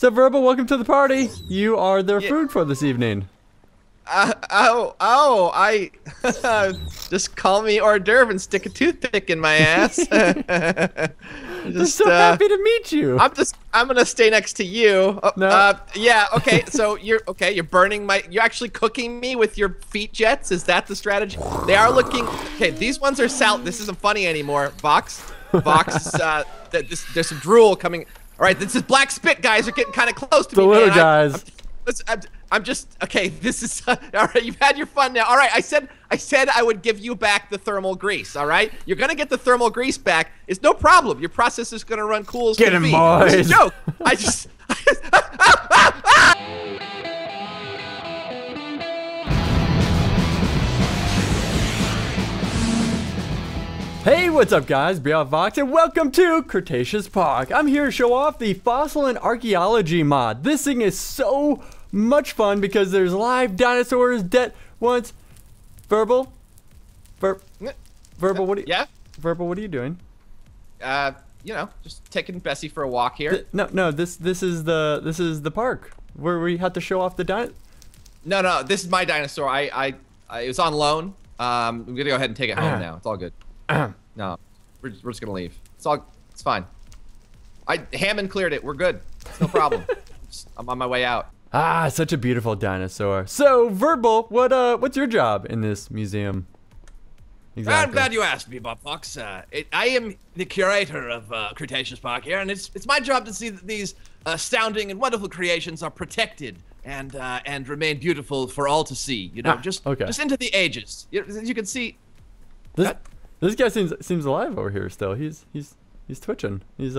So, Verbal, welcome to the party. You are their food for this evening. I just call me hors d'oeuvre and stick a toothpick in my ass. I'm so happy to meet you. I'm gonna stay next to you. No. Yeah, okay, so you're burning you're actually cooking me with your feet jets? Is that the strategy? They are looking, okay, these ones are this isn't funny anymore. Vox, there's some drool coming. All right, this is black spit, guys are getting kind of close to me, the little man. guys. I'm just, okay, this is, all right, you've had your fun now. All right, I said I would give you back the thermal grease, all right? You're going to get the thermal grease back. It's no problem. Your process is going to run cool as Get him, boys. It's a joke. I just Hey, what's up guys? Bebop Vox and welcome to Cretaceous Park. I'm here to show off the Fossil and Archaeology mod. This thing is so much fun because there's live dinosaurs, dead ones. Verbal, what are you? Yeah. Verbal, what are you doing? You know, just taking Bessie for a walk here. No. This is the park where we had to show off the dino. No. This is my dinosaur. It was on loan. I'm gonna go ahead and take it home now. It's all good. No, we're just gonna leave. It's fine. Hammond cleared it. We're good. It's no problem. I'm on my way out. Ah, such a beautiful dinosaur. So, Verbal, what's your job in this museum? Exactly. I'm glad you asked me, Fox. I am the curator of Cretaceous Park here, and it's my job to see that these astounding and wonderful creations are protected and remain beautiful for all to see. You know, just into the ages. You can see. This guy seems alive over here still. He's twitching. He's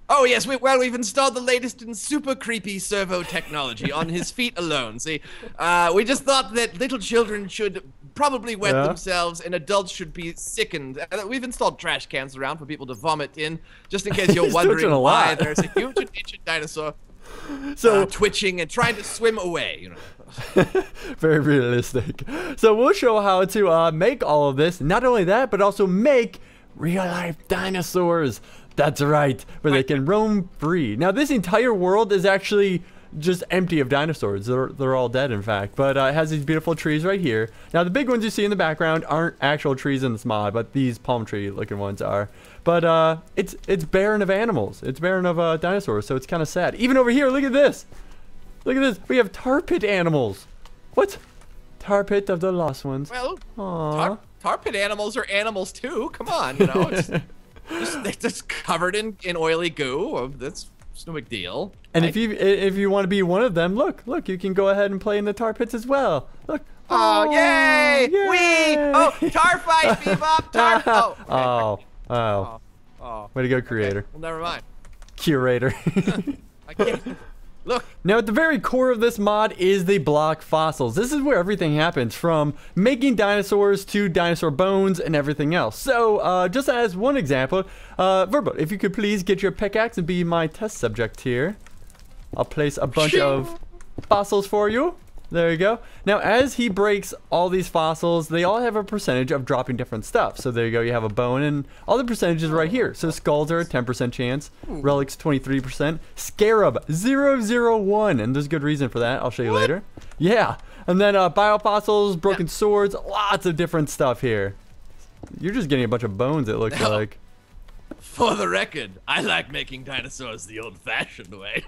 Oh yes, we've installed the latest in super creepy servo technology on his feet alone. See, we just thought that little children should probably wet themselves and adults should be sickened. We've installed trash cans around for people to vomit in, just in case you're wondering why there's a huge ancient dinosaur twitching and trying to swim away. You know. Very realistic. So we'll show how to make all of this. Not only that, but also make real-life dinosaurs. That's right, where they can roam free. Now, this entire world is actually just empty of dinosaurs. They're all dead, in fact. But it has these beautiful trees right here. Now, the big ones you see in the background aren't actual trees in this mod, but these palm tree-looking ones are. But it's barren of animals. It's barren of dinosaurs, so it's kind of sad. Even over here, look at this. Look at this. We have tar pit animals. What? Tar pit of the lost ones. Well, tar pit animals are animals too. Come on, you know. They're just covered in oily goo. It's no big deal. And if you want to be one of them, look, you can go ahead and play in the tar pits as well. Look. Oh, yay! Wee! Oh, tar fight, Bebop! Tar. Oh. Way to go, creator. Okay. Well, never mind. Curator. I can't. Look. Now at the very core of this mod is the block fossils. This is where everything happens, from making dinosaurs to dinosaur bones and everything else. So just as one example, Verbal, if you could please get your pickaxe and be my test subject here. I'll place a bunch of fossils for you. There you go. Now as he breaks all these fossils, they all have a percentage of dropping different stuff. So there you go, you have a bone and all the percentages right here. So skulls are a 10% chance, relics 23%, scarab 001, and there's good reason for that. I'll show you later. Yeah, and then biofossils, broken swords, lots of different stuff here. You're just getting a bunch of bones, it looks like. For the record, I like making dinosaurs the old-fashioned way.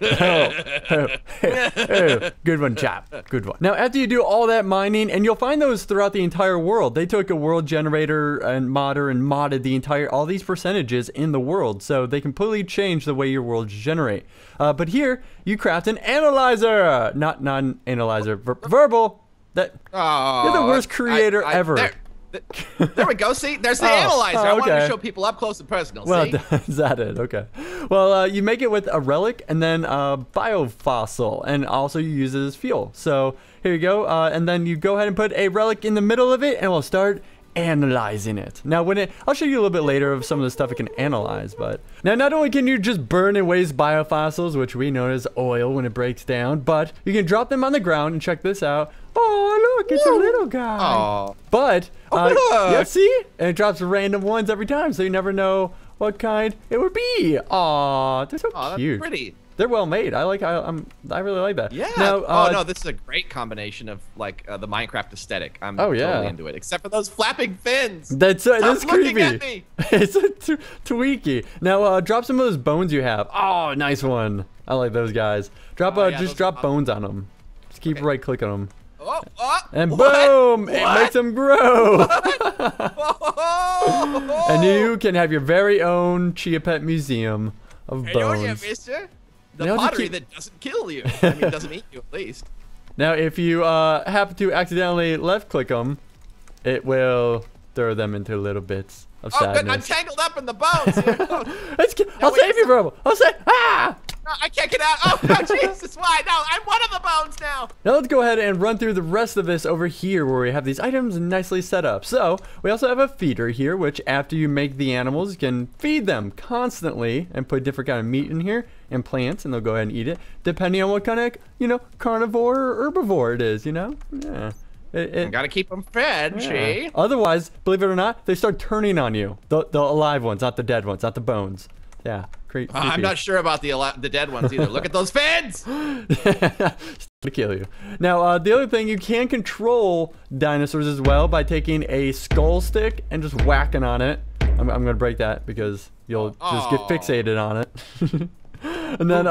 Good one, chap. Good one. Now, after you do all that mining, and you'll find those throughout the entire world. They took a world generator and modder and modded all these percentages in the world, so they completely change the way your worlds generate. But here, you craft an analyzer, not non-analyzer, Verbal. You're the worst creator ever. There we go. See, there's the analyzer. I wanted to show people up close and personal. Well, see? Is that it? Okay. Well, you make it with a relic and then a biofossil, and also you use it as fuel. So here you go. And then you go ahead and put a relic in the middle of it, and we'll start analyzing it. Now, I'll show you a little bit later of some of the stuff it can analyze, but now not only can you just burn and waste biofossils, which we know as oil when it breaks down, but you can drop them on the ground and check this out. Oh, look, it's a little guy. Oh. But, yeah, see? And it drops random ones every time, so you never know what kind it would be. Aw, they're so cute. That's pretty. they're well made. I really like that. Yeah. Now, oh no, this is a great combination of like the Minecraft aesthetic. I'm totally into it, except for those flapping fins. That's creepy. At me. It's tweaky. Now, drop some of those bones you have. Oh, nice one. I like those guys. Drop just drop bones on them. Just keep right clicking them. And boom! It makes them grow. And you can have your very own Chia Pet museum of bones. Hey, mister. The pottery that doesn't kill you. I mean, doesn't eat you at least. Now, if you happen to accidentally left click them, it will throw them into little bits of sadness. Good. I'm tangled up in the bones here. I'll save you, bro. I'll save. Ah! No, I can't get out. Oh, Jesus, why? No, I'm one of the bones now. Now let's go ahead and run through the rest of this over here where we have these items nicely set up. So we also have a feeder here, which after you make the animals, you can feed them constantly and put different kind of meat in here and plants, and they'll go ahead and eat it, depending on what kind of, carnivore or herbivore it is, Yeah. Gotta keep them fed, see? Otherwise, believe it or not, they start turning on you. The alive ones, not the dead ones, not the bones. Yeah. I'm not sure about the dead ones either. Look at those fins! To kill you. Now, the other thing, you can control dinosaurs as well by taking a skull stick and just whacking on it. I'm gonna break that because you'll just get fixated on it. And then,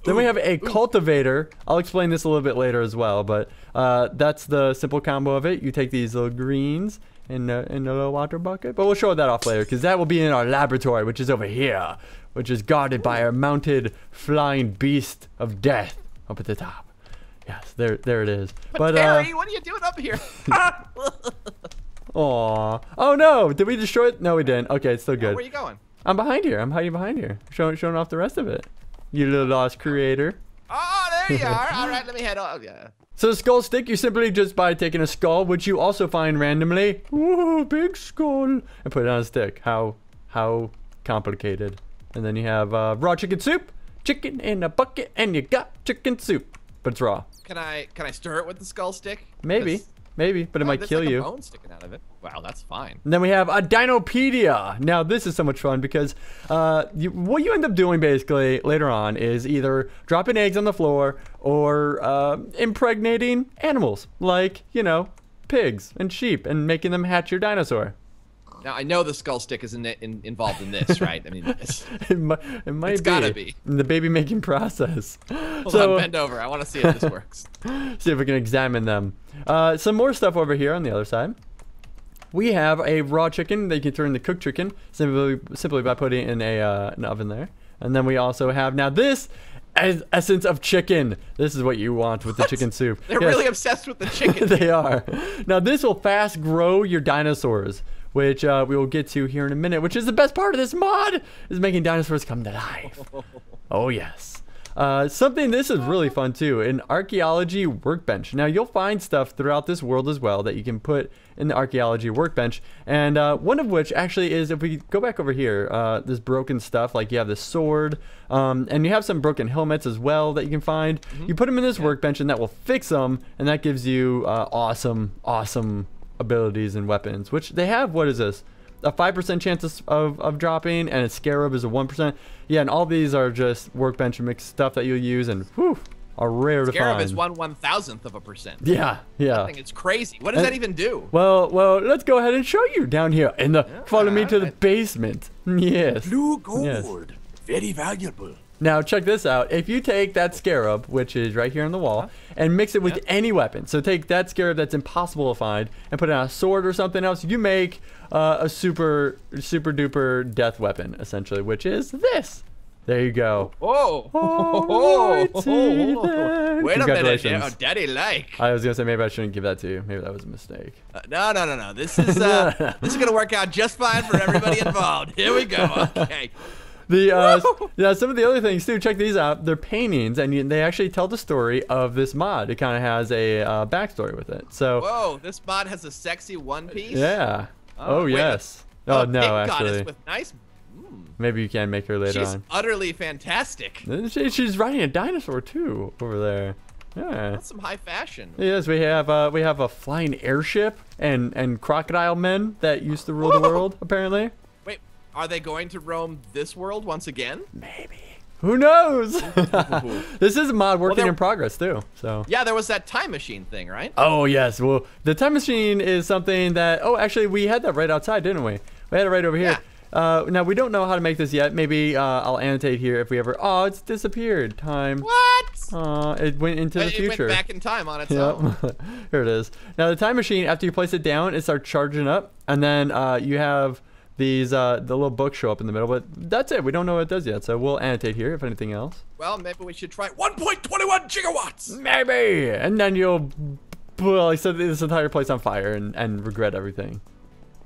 then we have a cultivator. I'll explain this a little bit later as well, but that's the simple combo of it. You take these little greens in the little water bucket, but we'll show that off later because that will be in our laboratory, which is over here, which is guarded by our mounted flying beast of death up at the top. Yes, there it is. But Terry, what are you doing up here? Aw. Oh no, did we destroy it? No, we didn't. Okay, it's still good. Where are you going? I'm behind here. I'm hiding behind here. Showing off the rest of it. You little lost creator. Oh, there you are. All right, let me head off. Yeah. So the skull stick, you simply just by taking a skull, which you also find randomly, whoa, big skull, and put it on a stick. How complicated. And then you have raw chicken soup, chicken in a bucket, and you got chicken soup, but it's raw. Can I stir it with the skull stick? Maybe, but it might kill like you. A bone sticking out of it. Wow, that's fine. And then we have a Dinopedia. Now this is so much fun because what you end up doing basically later on is either dropping eggs on the floor or impregnating animals like, pigs and sheep and making them hatch your dinosaur. Now I know the skull stick is involved in this, right? I mean, it might it's gotta be in the baby making process. Hold on, bend over. I want to see if this works. See if we can examine them. Some more stuff over here on the other side. We have a raw chicken that you can turn into cooked chicken simply by putting it in an oven there. And then we also have now this essence of chicken. This is what you want with the chicken soup. They're really obsessed with the chicken. They are. Now this will fast grow your dinosaurs, which we will get to here in a minute, which is the best part of this mod, is making dinosaurs come to life. Oh yes. This is really fun too, an archaeology workbench. Now you'll find stuff throughout this world as well that you can put in the archaeology workbench, and one of which actually is, if we go back over here, this broken stuff, like you have this sword, and you have some broken helmets as well that you can find. You put them in this workbench and that will fix them, and that gives you awesome abilities and weapons, which they have. What is this? A 5% chance of dropping, and a scarab is a 1%. Yeah, and all these are just workbench mixed stuff that you'll use, and whew, are rare to find. Scarab is 1/1000%. Yeah. I think it's crazy. What does that even do? Well, let's go ahead and show you down here in the. Follow me to the basement. Yes. Blue gold, very valuable. Now check this out. If you take that scarab, which is right here on the wall, and mix it with any weapon, so take that scarab that's impossible to find and put it on a sword or something else, you make a super duper death weapon, essentially, which is this. There you go. Whoa! Wait a minute, daddy like. I was gonna say maybe I shouldn't give that to you. Maybe that was a mistake. No. This is gonna work out just fine for everybody involved. Here we go. Okay. Some of the other things too, check these out. They're paintings, and they actually tell the story of this mod. It kind of has a backstory with it. So whoa, this mod has a sexy one piece. Yeah. Oh yes. Oh no, actually. With nice. Maybe you can make her later on. She's utterly fantastic. She's riding a dinosaur too over there. Yeah. That's some high fashion. Yes, we have a flying airship and crocodile men that used to rule the world apparently. Wait, are they going to roam this world once again? Maybe. Who knows? This is a mod working in progress too. So yeah, there was that time machine thing, right? oh yes, well the time machine is something that actually we had that right outside, didn't we? We had it right over here. Now we don't know how to make this yet. Maybe I'll annotate here if we ever. Oh, it's disappeared. Time. What? It went into the future. It went back in time on its own. Here it is. Now the time machine, after you place it down, it starts charging up, and then you have these the little books show up in the middle. But that's it. We don't know what it does yet, so we'll annotate here if anything else. Well, maybe we should try 1.21 gigawatts. Maybe, and then you'll set this entire place on fire and regret everything.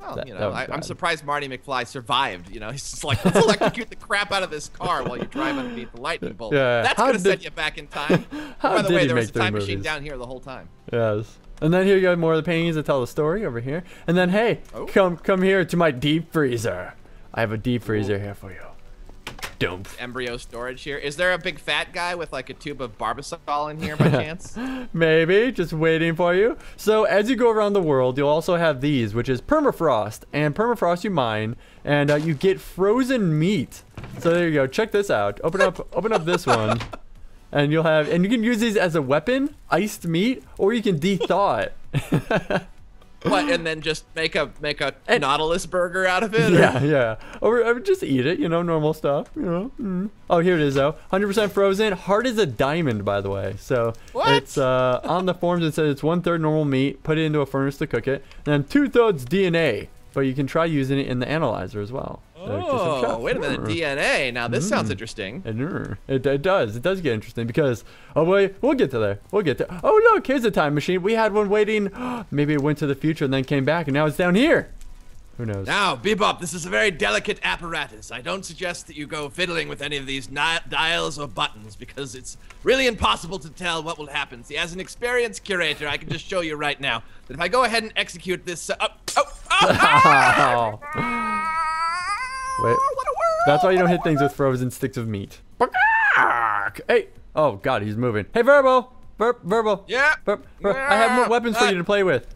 Well, I'm surprised Marty McFly survived. You know, he's just like, let's electrocute the crap out of this car while you drive underneath the lightning bolt. Yeah. That's going to set you back in time. By the way, there was a time machine down here the whole time. Yes. And then here you go, more of the paintings that tell the story over here. And then, hey, come here to my deep freezer. I have a deep freezer here for you. Dump. Embryo storage here. Is there a big fat guy with like a tube of Barbasol in here by chance? Maybe, just waiting for you. So as you go around the world, you'll also have these, which is permafrost. And permafrost you mine, and you get frozen meat. So there you go. Check this out. Open up this one, and you can use these as a weapon, iced meat, or you can de-thaw it. What, and then just make a Nautilus burger out of it? Yeah. Or just eat it, normal stuff, Oh, here it is, though. 100% frozen, hard as a diamond, by the way. So it's on the forms, it says it's 1/3 normal meat, put it into a furnace to cook it, and then 2/3 DNA. But you can try using it in the analyzer as well. Oh, wait a minute, DNA. Now this sounds interesting. It does. It does get interesting because, oh wait, we'll get to there. Oh look, here's a time machine. We had one waiting. Maybe it went to the future and then came back, and now it's down here. Who knows? Now, Bebop, this is a very delicate apparatus. I don't suggest that you go fiddling with any of these dials or buttons because it's really impossible to tell what will happen. See, as an experienced curator, I can just show you right now that if I go ahead and execute this, wait, that's why you don't hit things with frozen sticks of meat. Hey, oh God, he's moving. Hey, Verbo. Yeah. I have more weapons for you to play with.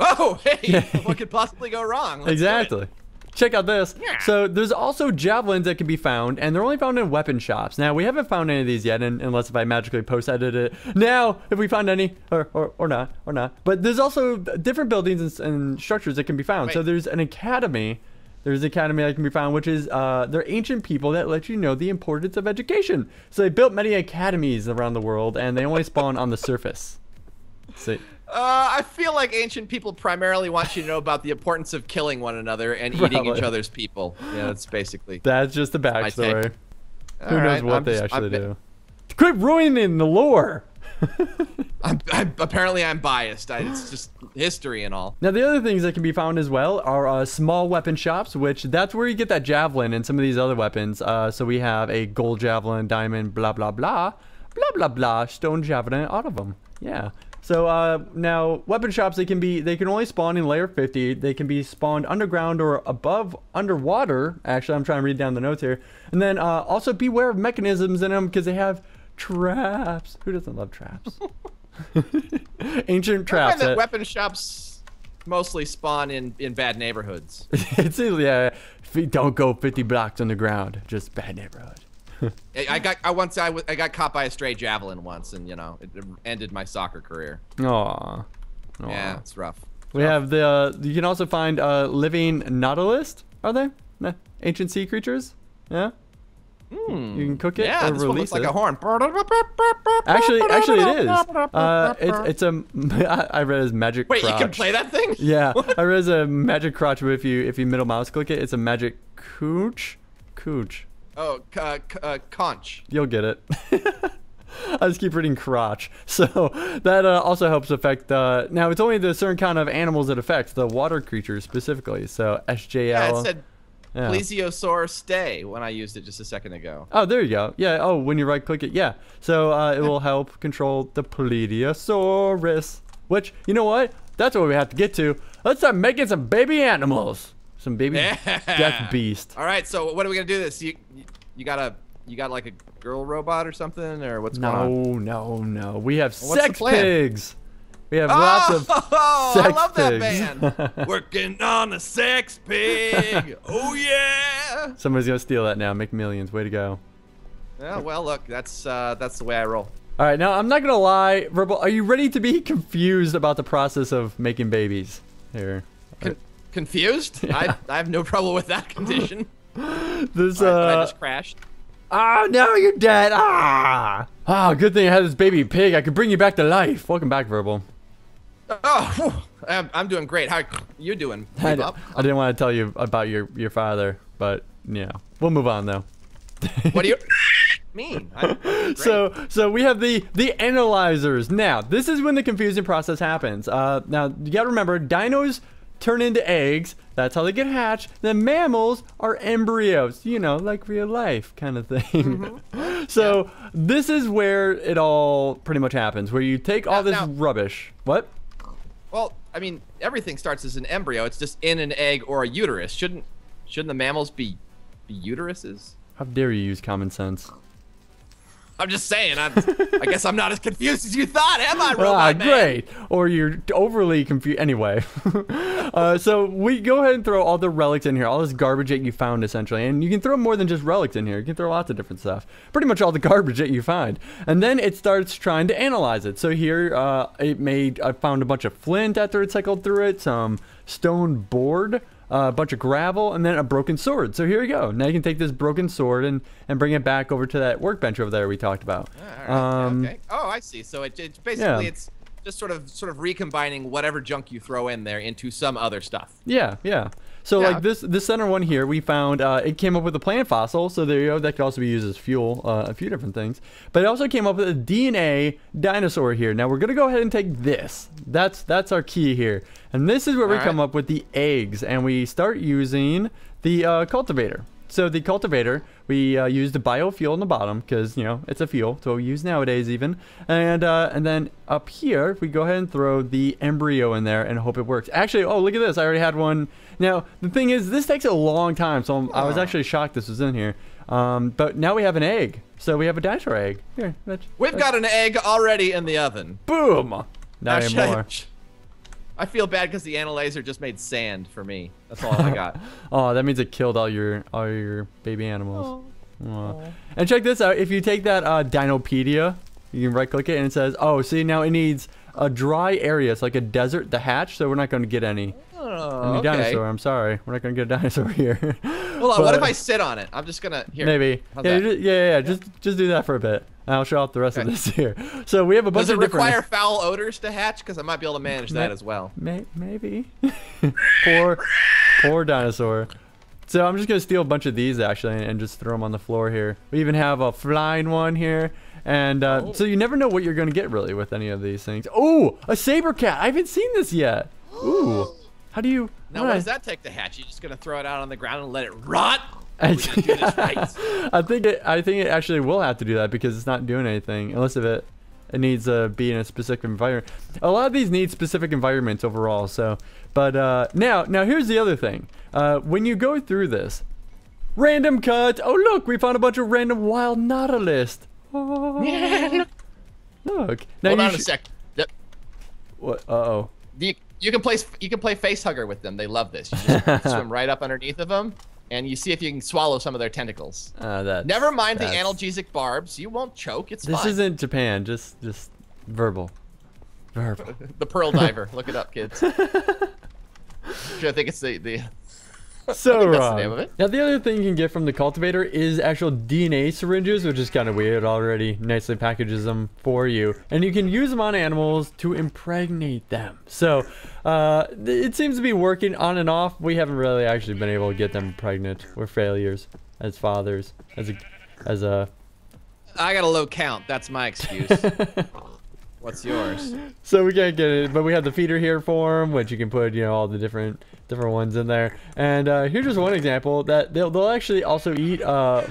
Oh, hey, what could possibly go wrong? Exactly. Check out this. Yeah. So there's also javelins that can be found, and they're only found in weapon shops. Now, we haven't found any of these yet, unless if I magically post-edit it. Now, if we find any, or not. But there's also different buildings and structures that can be found. Wait. So there's an academy. There's an academy that can be found, which is, they're ancient people that let you know the importance of education. So they built many academies around the world, and they only spawn on the surface. See? I feel like ancient people primarily want you to know about the importance of killing one another and eating each other's people. Yeah, that's basically. That's just the backstory. Who knows what they actually do? Quit ruining the lore. Apparently I'm biased. It's just history and all. Now the other things that can be found as well are small weapon shops, which that's where you get that javelin and some of these other weapons. So we have a gold javelin, diamond, blah blah blah, blah blah blah, stone javelin, all of them. Yeah. So now weapon shops, they can only spawn in layer 50. They can be spawned underground or underwater. Actually, I'm trying to read down the notes here. And then also beware of mechanisms in them because they have traps. Who doesn't love traps? Ancient traps. I find that weapon shops mostly spawn in bad neighborhoods. It's don't go 50 blocks underground. Just bad neighborhood. I got caught by a stray javelin once, and it ended my soccer career. Aww. Yeah, it's rough. We have you can also find living nautilus. Are they ancient sea creatures? Yeah. You can cook it or this release one looks like a horn. Actually, it is. It's I read as magic. Wait, crotch. you can play that thing? Yeah, I read as a magic crotch. But if you middle mouse click it, it's a magic cooch. Oh, conch. You'll get it. I just keep reading crotch. So that also helps affect, now it's only the certain kind of animals it affects, the water creatures specifically. So SJL. Yeah, it said plesiosaur stay when I used it just a second ago. Oh, there you go. Yeah, oh, when you right click it, yeah. So it will help control the plesiosaurus, which, you know what? That's what we have to get to. Let's start making some baby animals. Some baby death beast. All right, so what are we gonna do this? You got like a girl robot or something, or what's going on? No. We have sex pigs. We have lots of sex I love pigs. that band. Working on a sex pig. Oh yeah. Somebody's gonna steal that now. Make millions. Way to go. Yeah, well, look, that's the way I roll. All right, now I'm not gonna lie, Verbal. Are you ready to be confused about the process of making babies here? Confused? Yeah. I have no trouble with that condition. This I just crashed. Oh no, you're dead. Ah, good thing I had this baby pig. I could bring you back to life. Welcome back, Verbal. Oh, whew, I'm doing great. How you doing? I didn't want to tell you about your father, but yeah, we'll move on though. What do you mean? So we have the analyzers. Now, this is when the confusing process happens. Now, you gotta remember, dinos turn into eggs. That's how they get hatched. Then mammals are embryos. You know, like real life kind of thing. So this is where it all pretty much happens, where you take all this rubbish. What? Well, I mean, everything starts as an embryo. It's just in an egg or a uterus. Shouldn't the mammals be uteruses? How dare you use common sense? I'm just saying. I guess I'm not as confused as you thought, am I, Robot Man? Great. Or you're overly confused. Anyway, so we go ahead and throw all the relics in here, all this garbage that you found, essentially. And you can throw more than just relics in here. You can throw lots of different stuff. Pretty much all the garbage that you find. And then it starts trying to analyze it. So here, I found a bunch of flint after it cycled through it, some stone board, a bunch of gravel, and then a broken sword. So here we go. Now you can take this broken sword and bring it back over to that workbench over there we talked about. All right, okay. Oh, I see. So it's basically it's just sort of recombining whatever junk you throw in there into some other stuff. Yeah. So like this center one here, we found it came up with a plant fossil. So there you go. That could also be used as fuel, a few different things. But it also came up with a DNA dinosaur here. Now we're gonna go ahead and take this. That's our key here. And this is where we come up with the eggs, and we start using the cultivator. So the cultivator, we use the biofuel on the bottom because, you know, it's a fuel, so we use nowadays even. And then up here, we go ahead and throw the embryo in there and hope it works. Actually, oh, look at this. I already had one. Now, the thing is, this takes a long time, so I was actually shocked this was in here. But now we have an egg. So we have a dinosaur egg. Here, We've got an egg already in the oven. Boom! Not anymore. I feel bad because the analyzer just made sand for me. That's all I got. Oh, that means it killed all your baby animals. Oh. And check this out. If you take that Dinopedia, you can right click it and it says, oh, see, now it needs a dry area. It's like a desert to hatch, so we're not going to get any dinosaur. I'm sorry. We're not going to get a dinosaur here. Hold on, what if I sit on it? I'm just going to, here. Maybe. Just do that for a bit. I'll show off the rest of this here. So we have a bunch of different... Does it require foul odors to hatch? Because I might be able to manage that as well. Maybe. poor dinosaur. So I'm just going to steal a bunch of these, actually, and just throw them on the floor here. We even have a flying one here. And so you never know what you're going to get, really, with any of these things. Oh, a saber cat. I haven't seen this yet. Ooh. How do you... Now, what does that take to hatch? You're just going to throw it out on the ground and let it rot? I think it actually will have to do that because it's not doing anything unless it needs to be in a specific environment. A lot of these need specific environments overall. So, but now here's the other thing. When you go through this, random cut. Oh look, we found a bunch of random wild nautilus. Oh, yeah, look. Now hold on a sec. What? Uh-oh. You can play face hugger with them. They love this. You just swim right up underneath of them. And you see if you can swallow some of their tentacles. Never mind the analgesic barbs. You won't choke. It's fine. This isn't Japan. Just verbal. Verbal. The pearl diver. Look it up, kids. I think it's the So that's the name of it. Now the other thing you can get from the cultivator is actual DNA syringes, which is kind of weird. It already nicely packages them for you, and you can use them on animals to impregnate them. So it seems to be working on and off. We haven't really actually been able to get them pregnant. We're failures as fathers. As a. I got a low count. That's my excuse. What's yours? So we can't get it, but we have the feeder here for them, which you can put, you know, all the different ones in there. And here's just one example that they'll actually also eat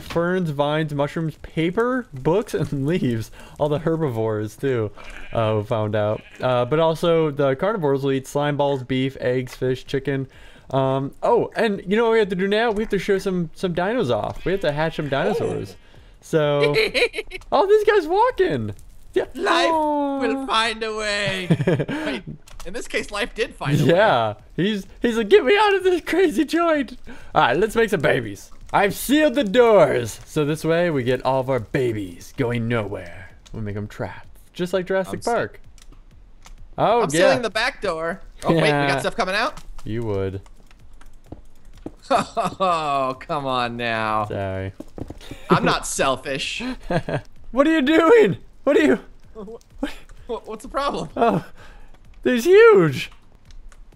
ferns, vines, mushrooms, paper, books, and leaves. All the herbivores too, we found out. But also the carnivores will eat slime balls, beef, eggs, fish, chicken. Oh, and you know what we have to do now? We have to show some dinos off. We have to hatch some dinosaurs. So, oh, this guy's walking. Yeah. Life will find a way. Wait, in this case, life did find a way. Yeah, he's like, get me out of this crazy joint. All right, let's make some babies. I've sealed the doors. So this way we get all of our babies going nowhere. We make them trapped. Just like Jurassic Park. Oh, I'm sealing the back door. Oh, wait, we got stuff coming out? You would. Oh, come on now. Sorry. I'm not selfish. What are you doing? What are you... What's the problem? Oh, he's huge.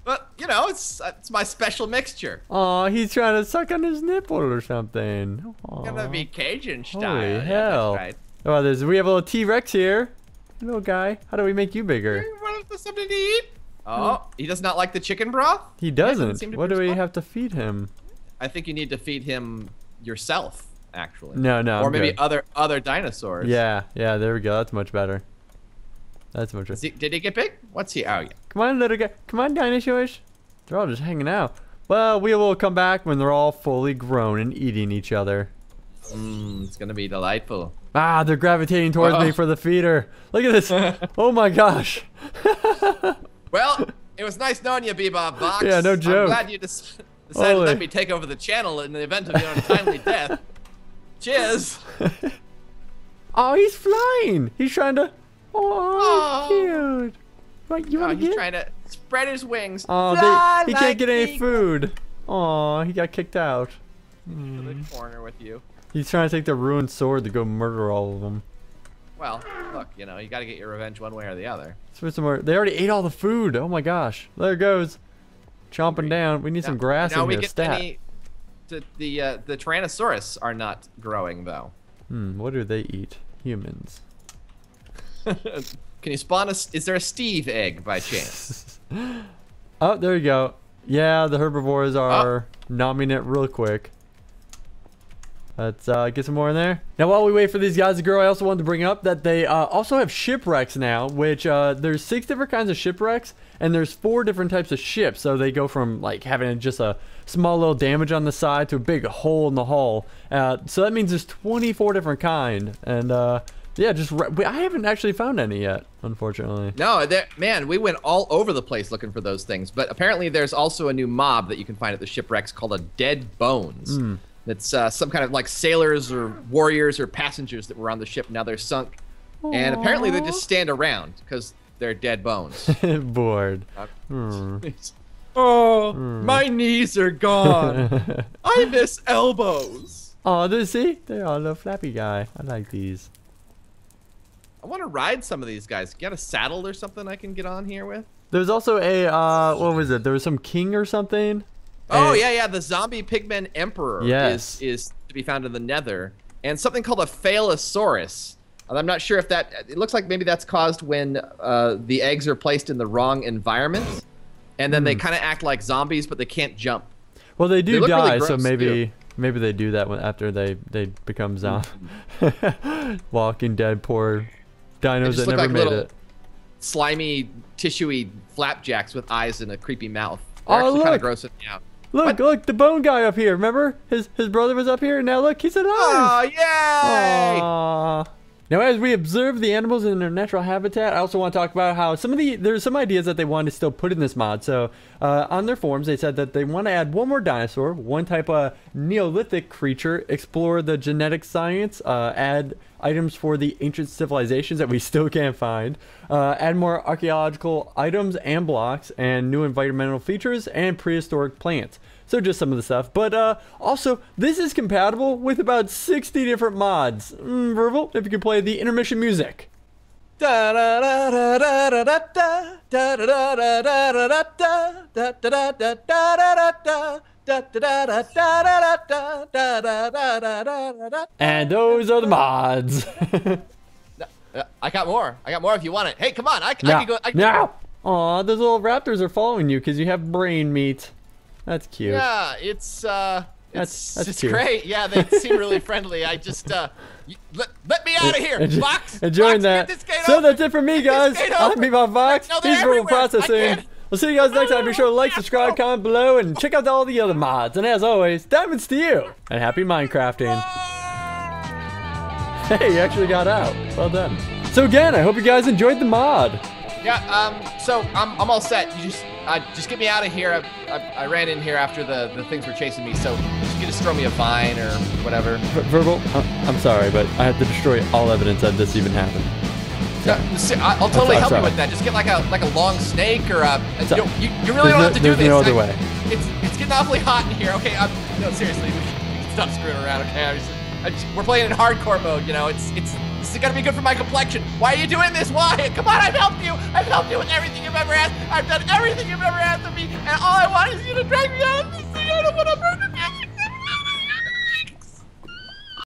But, you know, it's my special mixture. Aw, he's trying to suck on his nipple or something. Aww. Gonna be Cajun style. Holy Yeah, hell. that's right. Oh, we have a little T-Rex here. Little guy. How do we make you bigger? You want something to eat? Oh, he does not like the chicken broth? He Doesn't doesn't. seem to What do we respond. have to feed him? I think you need to feed him yourself, actually. No, Or I'm maybe good. other dinosaurs. Yeah, there we go. That's much better. That's much better. Did he get big? What's he? Oh, yeah. Come on, little guy. Come on, dinosaurs. They're all just hanging out. Well, we will come back when they're all fully grown and eating each other. It's gonna be delightful. Ah, they're gravitating towards me for the feeder. Look at this. Oh my gosh. Well, it was nice knowing you, Bebop Vox. Yeah, no joke. I'm glad you decided to let me take over the channel in the event of your untimely death. Cheers. Oh, he's flying. He's trying to. Oh, he's cute. Right, you want to He's get? trying to spread his wings. Oh, he can't get any food. Oh, he got kicked out. To the corner with you. He's trying to take the ruined sword to go murder all of them. Well, look, you know, you got to get your revenge one way or the other. Let's put some more. They already ate all the food. Oh my gosh. There it goes. Chomping down. We need some grass in here. Stat. The Tyrannosaurus are not growing though. What do they eat? Humans. Can you spawn is there a Steve egg by chance? Oh, there you go. Yeah, the herbivores are nomming it real quick. Let's get some more in there. Now, while we wait for these guys to grow, I also wanted to bring up that they also have shipwrecks now, which there's 6 different kinds of shipwrecks, and there's 4 different types of ships. So they go from like having just a small little damage on the side to a big hole in the hull. So that means there's 24 different kind, and yeah, I haven't actually found any yet, unfortunately. No, man, we went all over the place looking for those things. But apparently there's also a new mob that you can find at the shipwrecks called a Dead Bones. It's some kind of like sailors or warriors or passengers that were on the ship. Now they're sunk. Aww. And apparently they just stand around because they're dead bones. Bored. My knees are gone. I miss elbows. Oh, see? They're all a little flappy guy. I like these. I want to ride some of these guys. Get a saddle or something I can get on here with? There's also a, what was it? There was some king or something. Oh, yeah. The zombie pigman emperor yes. is to be found in the nether. And something called a Phalosaurus. I'm not sure if that... It looks like maybe that's caused when the eggs are placed in the wrong environment. And then they kind of act like zombies, but they can't jump. Well, they do die, really so maybe they do that after they become zombies. Walking Dead, poor dinos that never made it. Slimy, tissuey flapjacks with eyes and a creepy mouth. They're actually kind of grossing me out. Look, the bone guy up here. Remember? His brother was up here, and now look, he's alive. Oh, yay! Aww. Now, as we observe the animals in their natural habitat, I also want to talk about how there's some ideas that they want to still put in this mod. So, on their forums, they said that they want to add one more dinosaur, one type of Neolithic creature, explore the genetic science, add items for the ancient civilizations that we still can't find, add more archaeological items and blocks, and new environmental features, and prehistoric plants. So just some of the stuff. But also, this is compatible with about 60 different mods. Verbal, if you could play the intermission music. And those are the mods. I got more. I got more if you want it. Hey, come on. I can go. No. Aw, those little raptors are following you because you have brain meat. That's cute. Yeah, it's that's cute. great. Yeah, they seem really friendly. I just let me out of here, Vox. Enjoying that. So that's it for me, guys. I'm Bebop Vox. He's Verbal Processing. We'll see you guys next time. Be sure to like, subscribe, comment below, and check out all the other mods. And as always, diamonds to you, and happy Minecrafting. Hey, you actually got out. Well done. So again, I hope you guys enjoyed the mod. Yeah, so I'm all set. You just get me out of here. I ran in here after the things were chasing me, so just can just throw me a vine or whatever. Verbal, I'm sorry, but I have to destroy all evidence that this even happened. I'll totally help you with that. Just get like a long snake or you really don't have to do this. There's no other way. It's getting awfully hot in here. Okay, no, seriously, we can stop screwing around. Okay, we're playing in hardcore mode. You know, this is gonna be good for my complexion. Why are you doing this? Why? Come on, I've helped you. I've helped you with everything you've ever asked. I've done everything you've ever asked of me, and all I want is you to drag me out of this thing. I don't want to